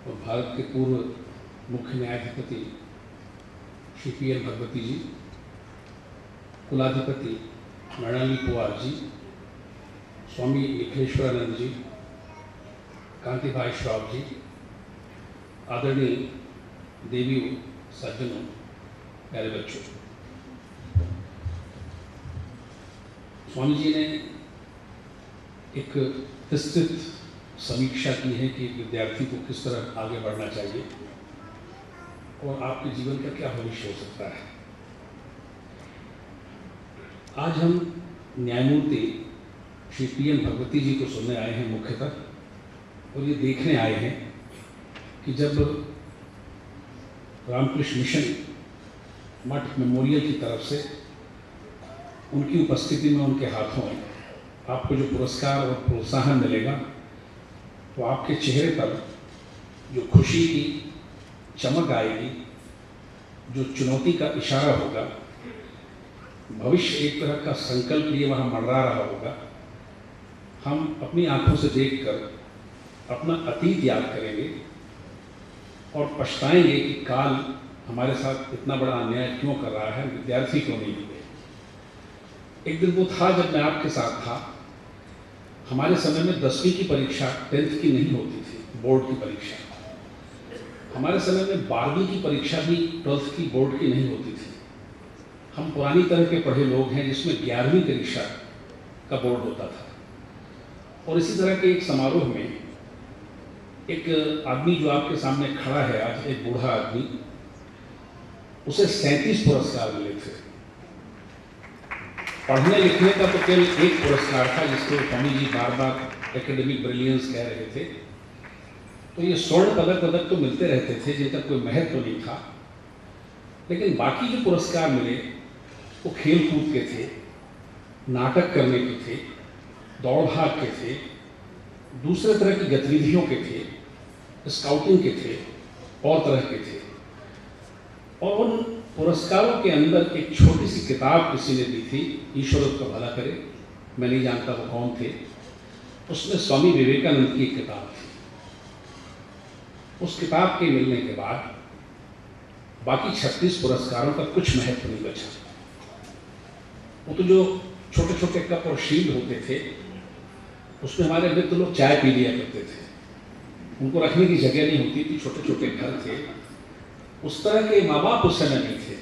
और भारत के पूर्व मुख्य न्यायाधिपति श्री पी.एन. भगवती जी, कुलाधिपति मृणाली पवार जी, स्वामी निखिलेश्वरानंद जी, कांति भाई श्रॉफ जी, आदरणीय देवियों, सज्जनों, प्यारे बच्चों, स्वामी जी ने एक विस्तृत समीक्षा की है कि विद्यार्थी को किस तरह आगे बढ़ना चाहिए और आपके जीवन का क्या भविष्य हो सकता है। आज हम न्यायमूर्ति श्री पी.एन. भगवती जी को सुनने आए हैं मुख्यतः, और ये देखने आए हैं कि जब रामकृष्ण मिशन मठ मेमोरियल की तरफ से उनकी उपस्थिति में उनके हाथों आपको जो पुरस्कार और प्रोत्साहन मिलेगा, तो आपके चेहरे पर जो खुशी की चमक आएगी, जो चुनौती का इशारा होगा, भविष्य एक तरह का संकल्प लिए वहाँ मंडरा रहा होगा। हम अपनी आंखों से देखकर अपना अतीत याद करेंगे और पछताएंगे कि काल हमारे साथ इतना बड़ा अन्याय क्यों कर रहा है, विद्यार्थी क्यों नहीं हुए। एक दिन वो था जब मैं आपके साथ था। हमारे समय में 10वीं की परीक्षा 10th की नहीं होती थी, बोर्ड की परीक्षा। हमारे समय में 12वीं की परीक्षा भी 12th की बोर्ड की नहीं होती थी। हम पुरानी तरह के पढ़े लोग हैं जिसमें 11वीं परीक्षा का बोर्ड होता था। और इसी तरह के एक समारोह में एक आदमी जो आपके सामने खड़ा है आज, एक बूढ़ा आदमी, उसे 37 पुरस्कार मिले थे। पढ़ने लिखने का तो केवल एक पुरस्कार था जिसको स्वामी जी बार बार एकेडमिक ब्रिलियंस कह रहे थे। तो ये स्वर्ण पदक तो मिलते रहते थे जिनका कोई महत्व तो नहीं था, लेकिन बाकी जो पुरस्कार मिले वो खेल कूद के थे, नाटक करने के थे, दौड़ भाग के थे, दूसरे तरह की गतिविधियों के थे, स्काउटिंग के थे और तरह के थे। और उन पुरस्कारों के अंदर एक छोटी सी किताब किसी ने दी थी, ईश्वर उसका भला करे, मैं नहीं जानता वो कौन थे। उसमें स्वामी विवेकानंद की एक किताब थी। उस किताब के मिलने के बाद बाकी 36 पुरस्कारों का कुछ महत्व नहीं बचा। वो तो जो छोटे छोटे कप और शील्ड होते थे उसमें हमारे मित्र लोग चाय पी लिया करते थे, उनको रखने की जगह नहीं होती थी, छोटे छोटे घर थे। उस तरह के माँ बाप उस समय नहीं थे।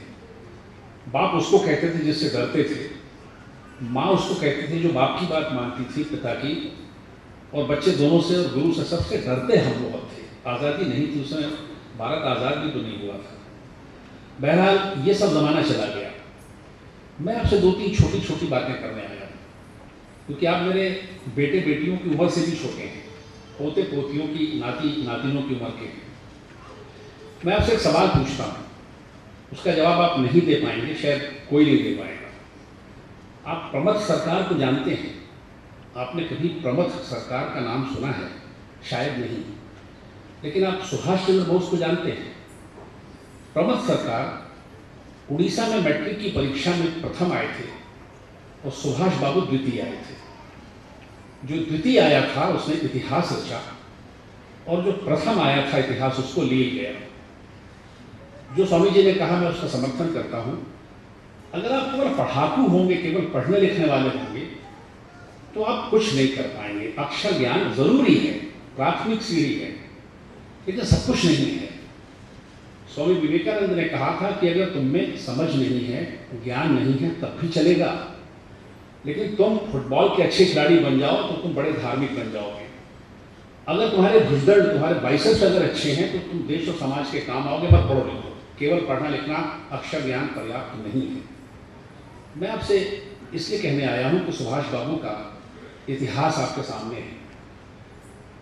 बाप उसको कहते थे जिससे डरते थे, माँ उसको कहती थी जो बाप की बात मानती थी, पिता की, और बच्चे दोनों से और गुरु से सबसे डरते हम बहुत थे। आज़ादी नहीं थी उस समय, भारत आज़ाद भी तो नहीं हुआ था। बहरहाल ये सब ज़माना चला गया। मैं आपसे 2-3 छोटी छोटी बातें करने आया हूँ, क्योंकि आप मेरे बेटे बेटियों की उम्र से भी छोटे हैं, पोते पोतियों की, नाती नातिनों की उम्र के हैं। मैं आपसे एक सवाल पूछता हूँ, उसका जवाब आप नहीं दे पाएंगे, शायद कोई नहीं दे पाएगा। आप प्रमथ सरकार को जानते हैं? आपने कभी प्रमथ सरकार का नाम सुना है? शायद नहीं। लेकिन आप सुभाष चंद्र बोस को जानते हैं? प्रमथ सरकार उड़ीसा में मैट्रिक की परीक्षा में प्रथम आए थे और सुभाष बाबू द्वितीय आए थे। जो द्वितीय आया था उसने इतिहास रचा और जो प्रथम आया था इतिहास उसको ले गया। जो स्वामी जी ने कहा मैं उसका समर्थन करता हूँ। अगर आप केवल पढ़ाकू होंगे, केवल पढ़ने लिखने वाले होंगे, तो आप कुछ नहीं कर पाएंगे। अक्षर ज्ञान जरूरी है, प्राथमिक सीढ़ी है, लेकिन सब कुछ नहीं है। स्वामी विवेकानंद ने कहा था कि अगर तुम में समझ नहीं है, ज्ञान नहीं है, तब भी चलेगा, लेकिन तुम फुटबॉल के अच्छे खिलाड़ी बन जाओ तो तुम बड़े धार्मिक बन जाओगे। अगर तुम्हारे भुजदड़, तुम्हारे बाइसेप्स अगर अच्छे हैं तो तुम देश और समाज के काम आओगे। मत पढ़ो लिखो, केवल पढ़ना लिखना, अक्षर ज्ञान पर्याप्त नहीं है। मैं आपसे इसलिए कहने आया हूँ कि सुभाष बाबू का इतिहास आपके सामने है।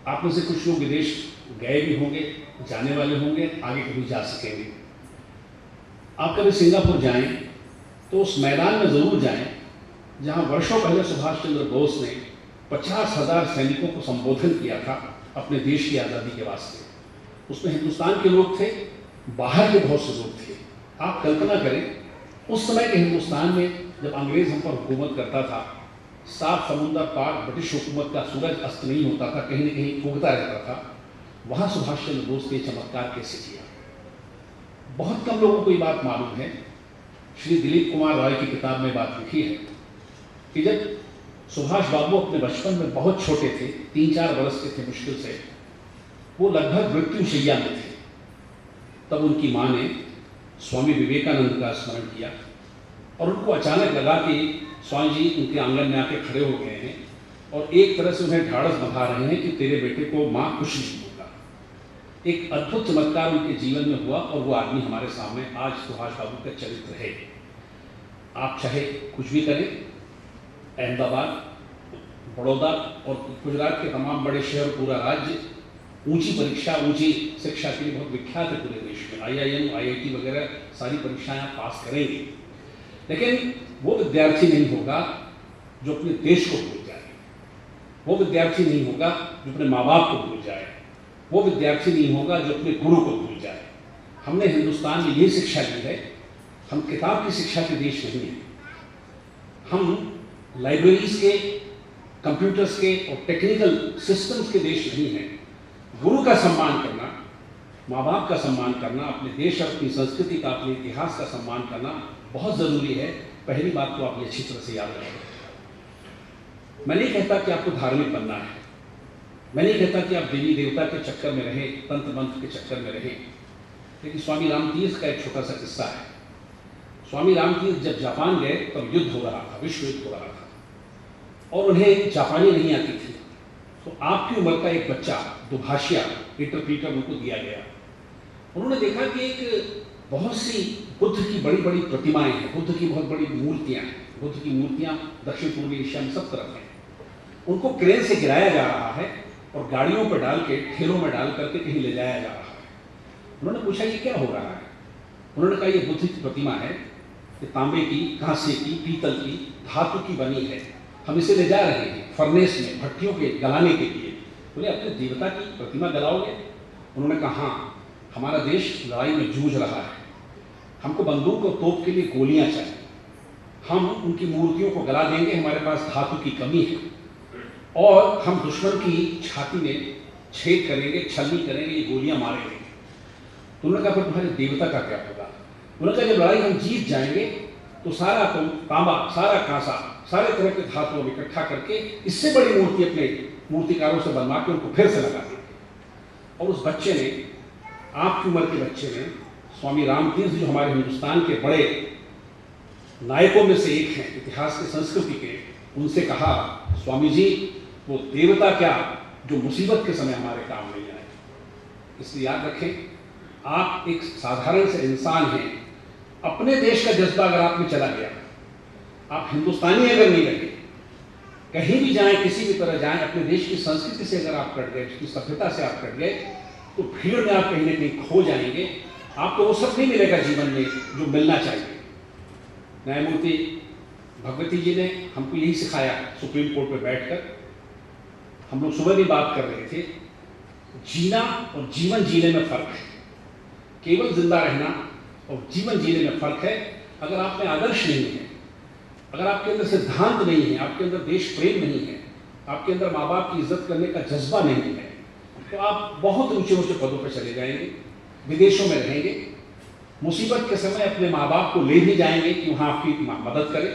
आप में से कुछ लोग विदेश गए भी होंगे, जाने वाले होंगे, आगे कभी जा सकेंगे। आप कभी सिंगापुर जाएं तो उस मैदान में ज़रूर जाएं जहां वर्षों पहले सुभाष चंद्र बोस ने 50,000 सैनिकों को संबोधन किया था अपने देश की आज़ादी के वास्ते। उसमें हिंदुस्तान के लोग थे, बाहर के बहुत से लोग थे। आप कल्पना करें उस समय के हिंदुस्तान में जब अंग्रेज हम पर हुकूमत करता था, सात समुंदर पार ब्रिटिश हुकूमत का सूरज अस्त नहीं होता था, कहीं न कहीं उगता रहता था। वहाँ सुभाष चंद्र बोस ने चमत्कार कैसे किया। बहुत कम लोगों को ये बात मालूम है। श्री दिलीप कुमार रॉय की किताब में बात लिखी है कि जब सुभाष बाबू अपने बचपन में बहुत छोटे थे, 3-4 वर्ष के थे मुश्किल से, वो लगभग मृत्युशैया में थे, तब उनकी माँ ने स्वामी विवेकानंद का स्मरण किया और उनको अचानक लगा कि स्वामी जी उनके आंगन में आके खड़े हो गए हैं और एक तरह से उन्हें ढाढ़स बंधा रहे हैं कि तेरे बेटे को माँ कुछ नहीं होगा। एक अद्भुत चमत्कार उनके जीवन में हुआ और वो आदमी हमारे सामने आज सुभाष बाबू का चरित्र है। आप चाहे कुछ भी करें, अहमदाबाद, बड़ौदा और गुजरात के तमाम बड़े शहर, पूरा राज्य ऊंची परीक्षा, ऊंची शिक्षा के लिए बहुत विख्यात है पूरे देश में। IIM, IIT वगैरह सारी परीक्षाएं आप पास करेंगे, लेकिन वो विद्यार्थी नहीं होगा जो अपने देश को भूल जाए। वो विद्यार्थी नहीं होगा जो अपने माँ बाप को भूल जाए। वो विद्यार्थी नहीं होगा जो अपने गुरु को भूल जाए। हमने हिंदुस्तान में ये शिक्षा ली है, हम किताब की शिक्षा के देश नहीं हैं। हम लाइब्रेरीज के, कंप्यूटर्स के और टेक्निकल सिस्टम्स के देश नहीं हैं। गुरु का सम्मान करना, माँ बाप का सम्मान करना, अपने देश और अपनी संस्कृति का, अपने इतिहास का सम्मान करना बहुत ज़रूरी है। पहली बात तो आप ये अच्छी तरह से याद रखें। मैं नहीं कहता कि आपको धार्मिक बनना है, मैं नहीं कहता कि आप देवी देवता के चक्कर में रहें, तंत्र मंत्र के चक्कर में रहें, लेकिन स्वामी रामतीर्थ का एक छोटा सा किस्सा है। स्वामी रामतीर्थ जब जापान गए तब युद्ध हो रहा था, विश्व युद्ध हो रहा था और उन्हें जापानी नहीं आती थी। तो आपकी उम्र का एक बच्चा, दुभाषिया इंटरप्रीटर, उनको दिया गया। उन्होंने देखा कि एक बहुत सी बुद्ध की बड़ी बड़ी प्रतिमाएं हैं, बुद्ध की बहुत बड़ी मूर्तियां हैं। बुद्ध की मूर्तियां दक्षिण पूर्वी एशिया में सब तरफ हैं। उनको क्रेन से गिराया जा रहा है और गाड़ियों पर डाल के, ठेलों में डाल करके कहीं ले जाया जा रहा है। उन्होंने पूछा ये क्या हो रहा है। उन्होंने कहा ये बुद्ध की प्रतिमा है, ये तांबे की, कांसे की, पीतल की, धातु की बनी है, हम इसे ले जा रहे हैं फर्नेस में, भट्टियों के गलाने के लिए। बोले अपने देवता की प्रतिमा गलाओगे। उन्होंने कहा हाँ, हमारा देश लड़ाई में जूझ रहा है, हमको बंदूक और तोप के लिए गोलियां चाहिए, हम उनकी मूर्तियों को गला देंगे, हमारे पास धातु की कमी है और हम दुश्मन की छाती में छेद करेंगे, छलनी करेंगे, ये गोलियां मारेंगे। तो उन्होंने कहा फिर तुम्हारे देवता का क्या होगा। उन्होंने कहा जब लड़ाई हम जीत जाएंगे तो सारा तांबा, सारा कांसा, सारे तरह के धातुओं इकट्ठा करके इससे बड़ी मूर्ति अपने मूर्तिकारों से बनवा के उनको फिर से लगा देंगे। और उस बच्चे ने, आपकी उम्र के बच्चे ने, स्वामी रामतीर्थ जो हमारे हिंदुस्तान के बड़े नायकों में से एक हैं, इतिहास के, संस्कृति के, उनसे कहा स्वामी जी वो देवता क्या जो मुसीबत के समय हमारे काम नहीं आए। इसलिए याद रखें, आप एक साधारण से इंसान हैं, अपने देश का जज्बा अगर आप में चला गया, आप हिंदुस्तानी अगर नहीं रहे, कहीं भी जाएं, किसी भी तरह जाएं, अपने देश की संस्कृति से अगर आप कट गए, उसकी सभ्यता से आप कट गए, तो भीड़ में आप कहीं ना कहीं खो जाएंगे। आपको वो सब नहीं मिलेगा जीवन में जो मिलना चाहिए। न्यायमूर्ति भगवती जी ने हमको यही सिखाया सुप्रीम कोर्ट में बैठकर। हम लोग सुबह भी बात कर रहे थे, जीना और जीवन जीने में फर्क है। केवल जिंदा रहना और जीवन जीने में फर्क है। अगर आप में आदर्श नहीं है, अगर आपके अंदर सिद्धांत नहीं है, आपके अंदर देश प्रेम नहीं है, आपके अंदर माँ बाप की इज्जत करने का जज्बा नहीं है, तो आप बहुत ऊंचे ऊंचे पदों पर चले जाएंगे, विदेशों में रहेंगे, मुसीबत के समय अपने माँ बाप को ले भी जाएंगे कि वहाँ आपकी मदद करें,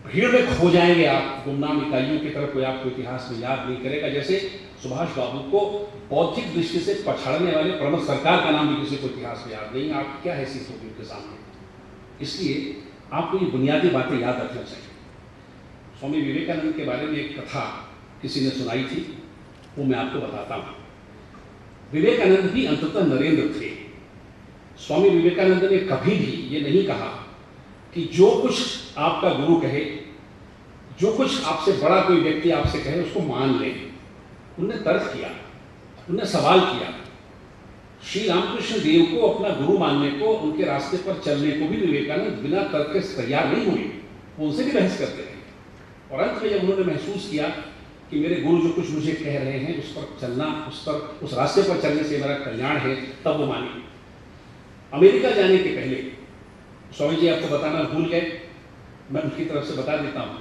भीड़ में खो जाएंगे आप, गुमनाम इकाइयों की तरफ कोई आपको इतिहास में याद नहीं करेगा। जैसे सुभाष बाबू को बौद्धिक दृष्टि से पछाड़ने वाले प्रमुख सरकार का नाम भी किसी को इतिहास में याद नहीं। आप क्या हैसियत होगी उनके सामने। इसलिए आपको ये बुनियादी बातें याद रखना चाहिए। स्वामी विवेकानंद के बारे में एक कथा किसी ने सुनाई थी, वो मैं आपको बताता हूँ। विवेकानंद भी अंततः नरेंद्र थे। स्वामी विवेकानंद ने कभी भी ये नहीं कहा कि जो कुछ आपका गुरु कहे, जो कुछ आपसे बड़ा कोई व्यक्ति आपसे कहे उसको मान लें। उन्होंने तर्क किया, उन्होंने सवाल किया। श्री रामकृष्ण देव को अपना गुरु मानने को, उनके रास्ते पर चलने को भी विवेकानंद बिना तर्क के तैयार नहीं हुए, वो उनसे भी बहस करते रहे। और अंत में जब उन्होंने महसूस किया कि मेरे गुरु जो कुछ मुझे कह रहे हैं उस पर चलना, उस रास्ते पर चलने से मेरा कल्याण है, तब वो माने। अमेरिका जाने के पहले स्वामी जी आपको बताना भूल गए, मैं उनकी तरफ से बता देता हूँ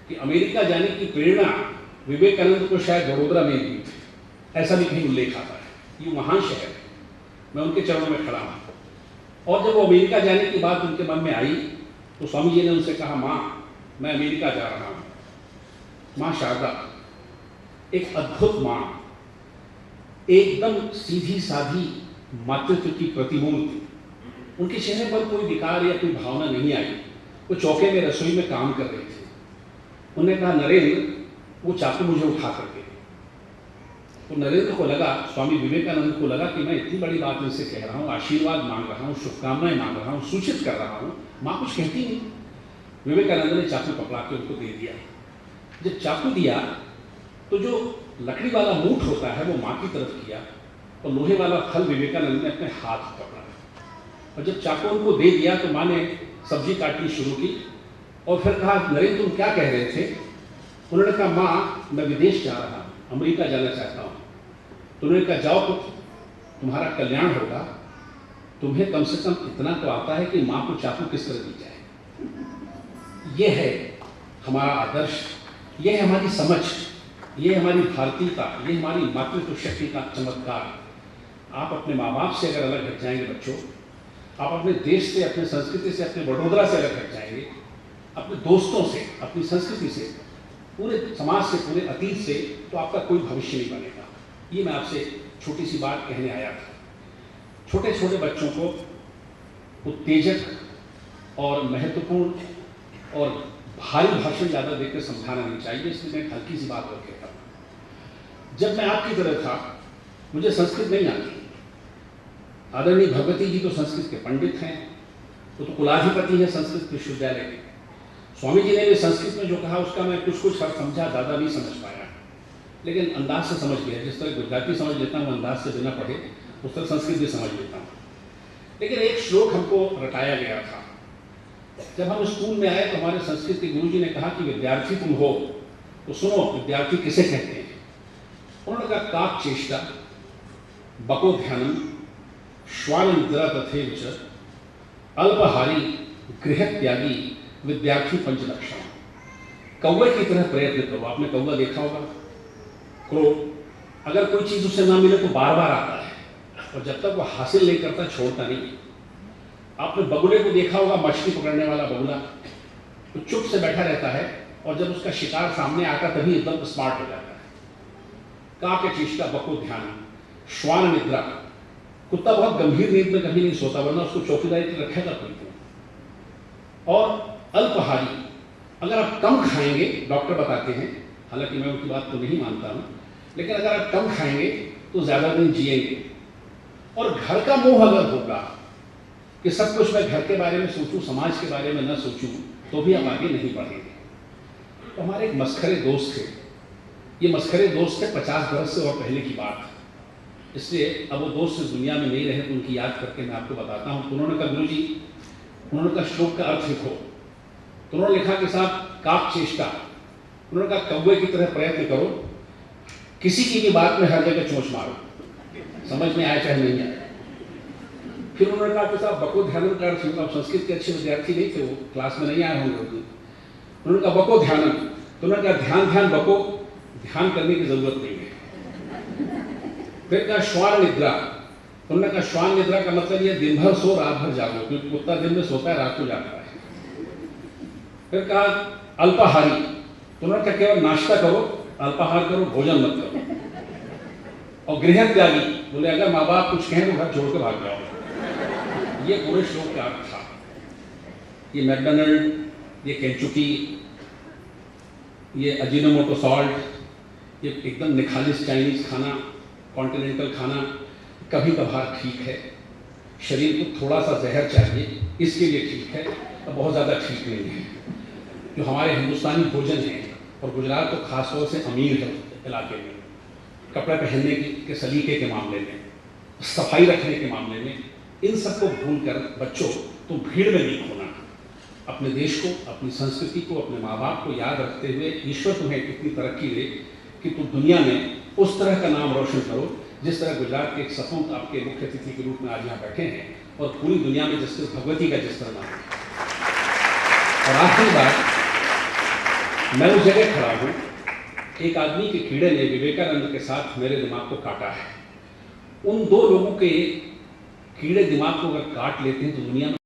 कि अमेरिका जाने की प्रेरणा विवेकानंद को शायद वडोदरा में दी थी, ऐसा भी कहीं उल्लेख आता है। ये महान शहर है, मैं उनके चरणों में खड़ा हूँ। और जब वो अमेरिका जाने की बात उनके मन में आई तो स्वामी जी ने उनसे कहा, माँ मैं अमेरिका जा रहा हूँ। माँ शारदा एक अद्भुत माँ, एकदम सीधी साधी मातृत्व की प्रतिमूर्ति। उनके चेहरे पर कोई विकार या कोई भावना नहीं आई। वो चौके में रसोई में काम कर रहे थे। उन्होंने कहा, नरेंद्र वो चाकू मुझे उठा करके। तो नरेंद्र को लगा, स्वामी विवेकानंद को लगा कि मैं इतनी बड़ी बात उनसे कह रहा हूँ, आशीर्वाद मांग रहा हूँ, शुभकामनाएं मांग रहा हूँ, सूचित कर रहा हूँ, माँ कुछ कहती नहीं। विवेकानंद ने चाकू पकड़ा के उनको दे दिया। जब चाकू दिया तो जो लकड़ी वाला मूठ होता है वो माँ की तरफ किया और लोहे वाला फल विवेकानंद ने अपने हाथ पकड़ा। और जब चाकू उनको दे दिया तो माँ ने सब्जी काटनी शुरू की और फिर कहा, नरेंद्र तुम क्या कह रहे थे? उन्होंने कहा, माँ मैं विदेश जा रहा हूँ, अमेरिका जाना चाहता हूँ। तो उन्होंने कहा, जाओ पुत्र, तुम्हारा कल्याण होगा। तुम्हें कम से कम इतना तो आता है कि माँ को चाकू किस तरह दी जाए। ये है हमारा आदर्श, ये है हमारी समझ, ये हमारी भारतीयता, ये हमारी मातृत्व शक्ति का चमत्कार। आप अपने माँ बाप से अगर अलग हट जाएंगे बच्चों, आप अपने देश से, अपने संस्कृति से, अपने वडोदरा से अलग हट जाएंगे, अपने दोस्तों से, अपनी संस्कृति से, पूरे समाज से, पूरे अतीत से, तो आपका कोई भविष्य नहीं बनेगा। ये मैं आपसे छोटी सी बात कहने आया था। छोटे छोटे बच्चों को उत्तेजक और महत्वपूर्ण और भारी भाषण ज़्यादा देकर समझाना नहीं चाहिए, इसलिए मैं हल्की सी बात और कहता हूँ। जब मैं आपकी तरह था, मुझे संस्कृत नहीं आती। आदरणीय भगवती जी तो संस्कृत के पंडित हैं, वो तो कुलाधिपति हैं संस्कृत विश्वविद्यालय के। स्वामी जी ने भी संस्कृत में जो कहा उसका मैं कुछ कुछ अर्थ समझा, ज़्यादा नहीं समझ पाया, लेकिन अंदाज से समझ गया। जिस तरह गुजराती समझ लेता हूँ अंदाज से बिना पढ़े, उस तरह संस्कृत भी समझ लेता हूँ। लेकिन एक श्लोक हमको रटाया गया था। जब हम स्कूल में आए तो हमारे संस्कृत के गुरु जी ने कहा कि विद्यार्थी तुम हो तो सुनो, विद्यार्थी किसे कहते हैं? उन्होंने कहा, काक चेष्टा, बको ध्यानम, श्वान निद्रा तथैव च, अल्पहारी, गृह त्यागी, विद्यार्थी पंचलक्षण। कौवे की तरह प्रयत्न करो। आपने कौवा देखा होगा, क्रो। अगर कोई चीज उसे ना मिले तो बार बार आता है, और जब तक वो हासिल नहीं करता छोड़ता नहीं। आपने बगुले को देखा होगा, मछली पकड़ने वाला बगुला, तो चुप से बैठा रहता है और जब उसका शिकार सामने आता तभी एकदम स्मार्ट हो जाता है। काक चेष्टा, बको ध्यान, श्वान निद्रा। कुत्ता बहुत गंभीर नींद में कभी नहीं सोता, वरना उसको चौकीदारी पे रखेगा कोई। और अल्पहारी, अगर आप कम खाएंगे, डॉक्टर बताते हैं, हालांकि मैं उनकी बात को नहीं मानता हूं, लेकिन अगर आप कम खाएंगे तो ज्यादा दिन जिएंगे। और घर का मोह अगर होगा कि सब कुछ मैं घर के बारे में सोचूं, समाज के बारे में न सोचूं, तो भी आप आगे नहीं बढ़ेंगे। तो हमारे एक मस्खरे दोस्त थे, ये मस्खरे दोस्त थे 50 बरस से और पहले की बात, इसलिए अब वो दोस्त इस दुनिया में नहीं रहे तो उनकी याद करके मैं आपको बताता हूँ। तो उन्होंने कहा, गुरु जी, उन्होंने कहा श्लोक का अर्थ लिखो। तो उन्होंने लिखा कि साहब, काक चेष्टा, उन्होंने कहा कौवे की तरह प्रयत्न करो, किसी की भी बात में हर जगह चोंच मारो, समझ में आए चाहे नहीं आए। फिर उन्होंने कहा कि साहब, बको ध्यानम का अर्थ, संस्कृत के अच्छे विद्यार्थी नहीं थे, वो क्लास में नहीं आए होंगे। उन्होंने कहा बको ध्यानम, तो उन्होंने कहा ध्यान ध्यान बको, ध्यान करने की जरूरत नहीं है। फिर कहा श्वान निद्रा, उन्होंने कहा श्वान निद्रा का मतलब ये दिन भर सो रात भर जागो, क्योंकि कुत्ता दिन में सोता है, रात को जागता है। फिर कहा अल्पाहारी, तो उन्होंने कहा केवल नाश्ता करो, अल्पाहार करो, भोजन मत करो। और गृह त्यागी, बोले अगर माँ बाप कुछ कहें तो घर छोड़ के भाग जाओ। ये पूरे श्लोक का अर्थ था। ये मैकडोनल्ड, ये केंचुकी, ये अजीनोमोटो सॉल्ट, ये एकदम निखालिस चाइनीज खाना, कॉन्टिनेंटल खाना कभी कभार ठीक है, शरीर को थोड़ा सा जहर चाहिए, इसके लिए ठीक है, तो बहुत ज़्यादा ठीक नहीं है। जो हमारे हिंदुस्तानी भोजन है, और गुजरात तो खासतौर से अमीर है इलाके में, कपड़े पहनने के सलीके के मामले में, सफाई रखने के मामले में, इन सबको भूल कर बच्चों तो भीड़ में नहीं खोना। अपने देश को, अपनी संस्कृति को, अपने माँ बाप को याद रखते हुए ईश्वर तुम्हें इतनी तरक्की दे कि तुम दुनिया में उस तरह का नाम रोशन करो जिस तरह गुजरात के एक सपूत आपके मुख्य अतिथि के रूप में आज यहाँ बैठे हैं, और पूरी दुनिया में जिस तरह भगवती का जिस तरह नाम है। और आखिरी बात, मैं उस जगह खड़ा हूँ, एक आदमी के कीड़े ने विवेकानंद के साथ मेरे दिमाग को काटा है। उन दो लोगों के कीड़े दिमाग को अगर काट लेते हैं तो दुनिया में